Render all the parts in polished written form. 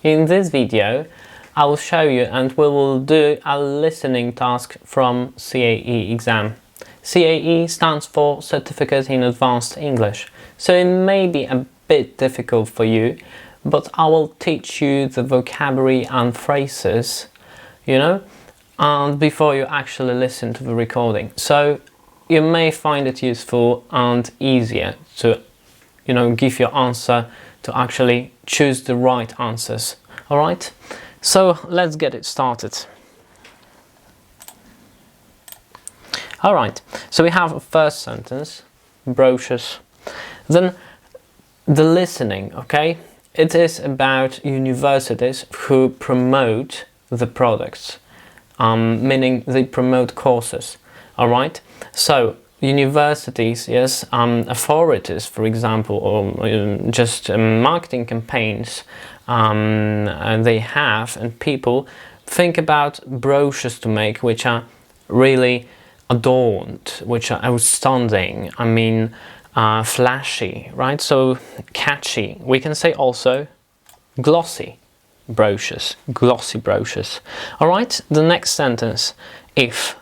In this video I will show you and we will do a listening task from CAE exam. CAE stands for Certificate in Advanced English, so it may be a bit difficult for you, but I will teach you the vocabulary and phrases, and before you actually listen to the recording. So you may find it useful and easier to, give your answer, to actually choose the right answers. All right, so let's get it started. All right, so we have a first sentence, brochures. Then the listening, okay? It is about universities who promote the products, meaning they promote courses. All right, so universities, yes, authorities, for example, or just marketing campaigns they have, and people think about brochures to make which are really adorned, which are outstanding, flashy, right? So catchy. We can say also glossy brochures, glossy brochures. All right, the next sentence, if.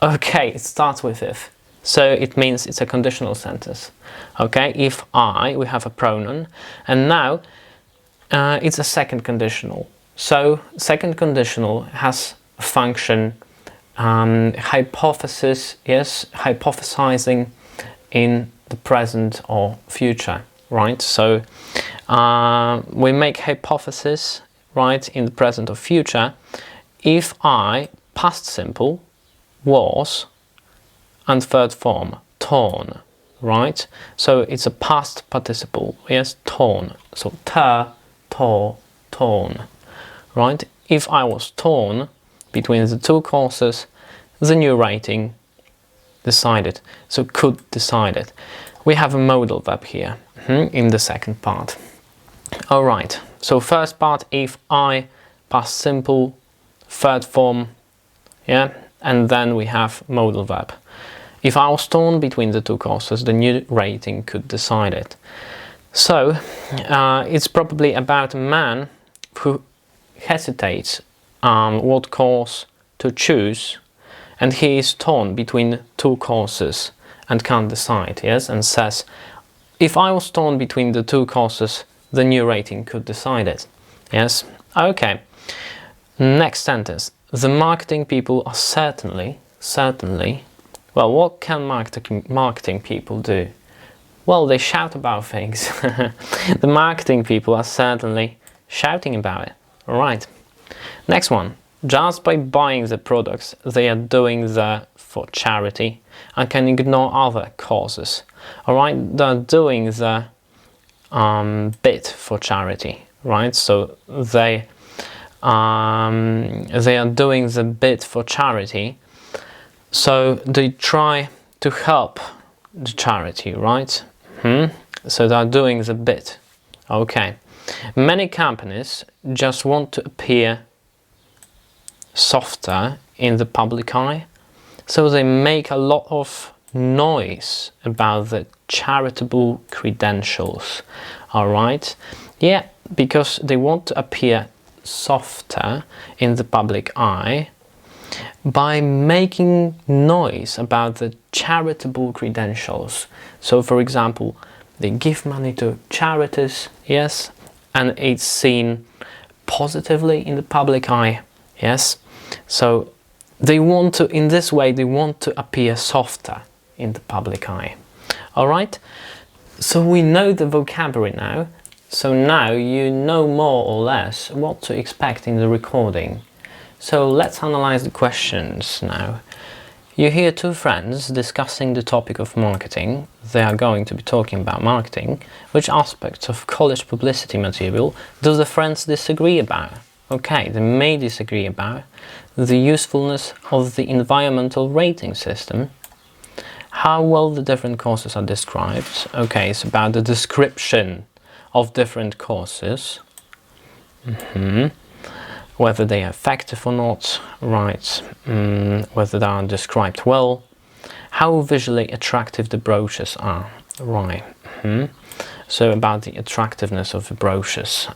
Okay, it starts with if, so it means it's a conditional sentence. Okay, if I, we have a pronoun, and now it's a second conditional. So second conditional has a function, hypothesis, yes, hypothesizing in the present or future, right? So we make hypothesis, right, in the present or future. If I, past simple, was, and third form, torn, right? So it's a past participle, yes, torn. So tore, torn, right? If I was torn between the two courses, the new rating decided, so could decide it. We have a modal verb here in the second part. All right, so first part, if I, past simple, third form, yeah, and then we have modal verb. If I was torn between the two courses, the new rating could decide it. So it's probably about a man who hesitates what course to choose, and he is torn between two courses and can't decide, yes, and says, if I was torn between the two courses, the new rating could decide it. Yes, okay. Next sentence. The marketing people are certainly, well, what can marketing people do? Well, they shout about things. The marketing people are certainly shouting about it. All right. Next one. Just by buying the products, they are doing that for charity and can ignore other causes. All right, they're doing the bit for charity, right? So they are doing the bit for charity, so they try to help the charity, right? So they're doing the bit. Okay. Many companies just want to appear softer in the public eye, so they make a lot of noise about the charitable credentials. All right, yeah, because they want to appear softer in the public eye by making noise about the charitable credentials. So for example, they give money to charities, yes, and it's seen positively in the public eye. Yes, so they want to, in this way, they want to appear softer in the public eye. All right, so we know the vocabulary now, so now you know more or less what to expect in the recording. So let's analyze the questions now. You hear two friends discussing the topic of marketing. They are going to be talking about marketing. Which aspects of college publicity material do the friends disagree about? Okay, they may disagree about the usefulness of the environmental rating system, how well the different courses are described. Okay, it's about the description of different courses, whether they are effective or not, right, whether they are described well, how visually attractive the brochures are, right. So about the attractiveness of the brochures.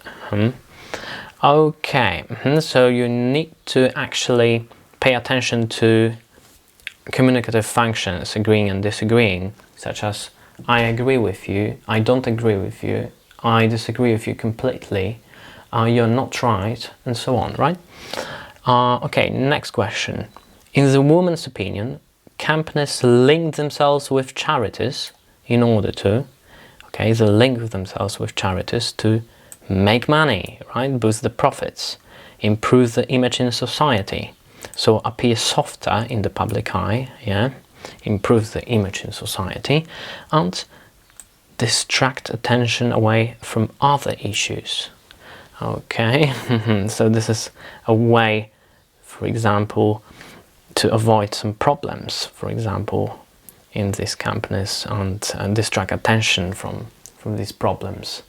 Okay, so you need to actually pay attention to communicative functions, agreeing and disagreeing, such as I agree with you, I don't agree with you, I disagree with you completely, you're not right, and so on, right? Okay, next question. In the woman's opinion, companies link themselves with charities in order to, okay, they link themselves with charities to make money, right? Boost the profits, improve the image in society, so appear softer in the public eye, yeah, improve the image in society, and distract attention away from other issues. Okay, so this is a way, for example, to avoid some problems, for example, in these companies, and distract attention from these problems,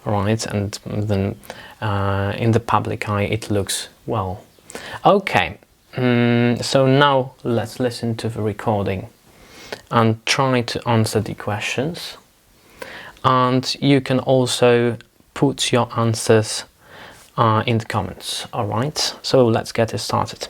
right? And then in the public eye it looks well. Okay, so now let's listen to the recording and try to answer the questions, and you can also put your answers in the comments. All right, so let's get it started.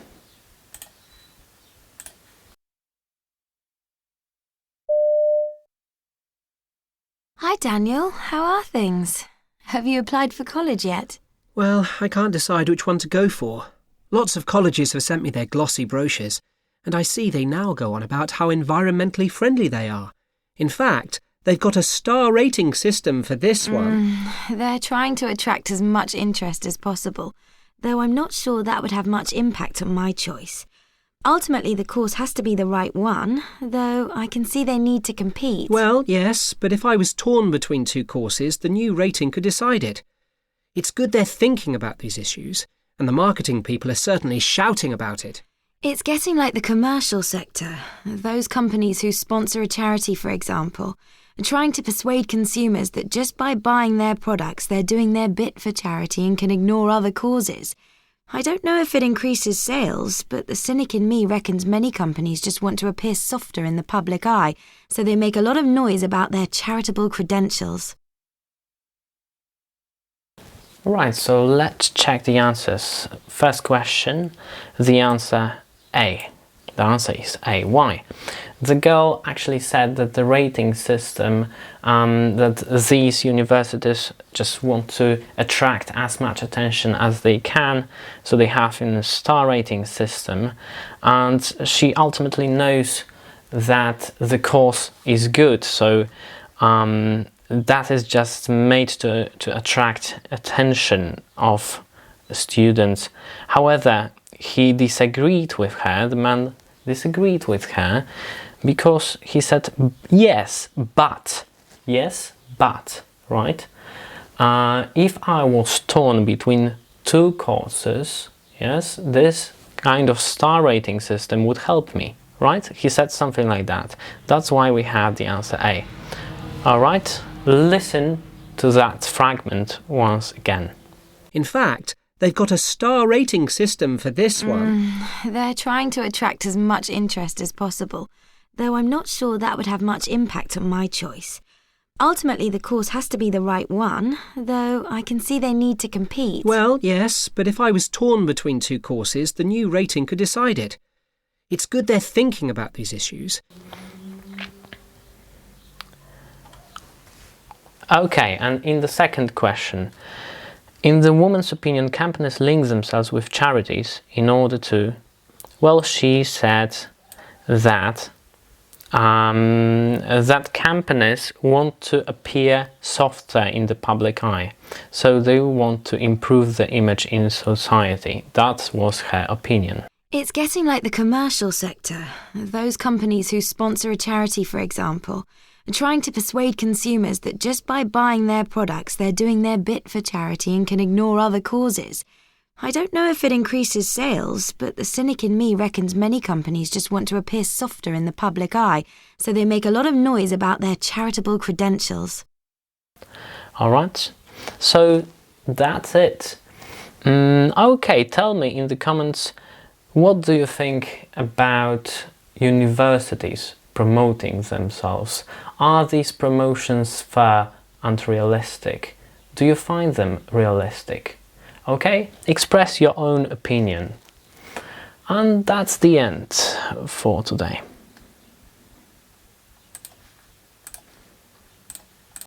Hi Daniel, how are things? Have you applied for college yet? Well, I can't decide which one to go for. Lots of colleges have sent me their glossy brochures, and I see they now go on about how environmentally friendly they are. In fact, they've got a star rating system for this one. They're trying to attract as much interest as possible, though I'm not sure that would have much impact on my choice. Ultimately, the course has to be the right one, though I can see they need to compete. Well, yes, but if I was torn between two courses, the new rating could decide it. It's good they're thinking about these issues, and the marketing people are certainly shouting about it. It's getting like the commercial sector. Those companies who sponsor a charity, for example, are trying to persuade consumers that just by buying their products, they're doing their bit for charity and can ignore other causes. I don't know if it increases sales, but the cynic in me reckons many companies just want to appear softer in the public eye, so they make a lot of noise about their charitable credentials. Right, so let's check the answers. First question, the answer A. The answer is A. Why? The girl actually said that the rating system, that these universities just want to attract as much attention as they can, so they have in a star rating system, and she ultimately knows that the course is good, so that is just made to attract attention of students. However, he disagreed with her, the man disagreed with her, because he said yes but, right? If I was torn between two courses, yes, this kind of star rating system would help me, right? He said something like that. That's why we have the answer A. All right, listen to that fragment once again. In fact, they've got a star rating system for this one. They're trying to attract as much interest as possible, though I'm not sure that would have much impact on my choice. Ultimately, the course has to be the right one, though I can see they need to compete. Well, yes, but if I was torn between two courses, the new rating could decide it. It's good they're thinking about these issues. Okay, and in the second question, in the woman's opinion, companies link themselves with charities in order to, well, she said that that companies want to appear softer in the public eye, so they want to improve the image in society. That was her opinion. It's getting like the commercial sector. Those companies who sponsor a charity, for example, are trying to persuade consumers that just by buying their products, they're doing their bit for charity and can ignore other causes. I don't know if it increases sales, but the cynic in me reckons many companies just want to appear softer in the public eye, so they make a lot of noise about their charitable credentials. All right, so that's it. Okay, tell me in the comments, what do you think about universities promoting themselves? Are these promotions fair and realistic? Do you find them realistic? Okay? Express your own opinion. And that's the end for today.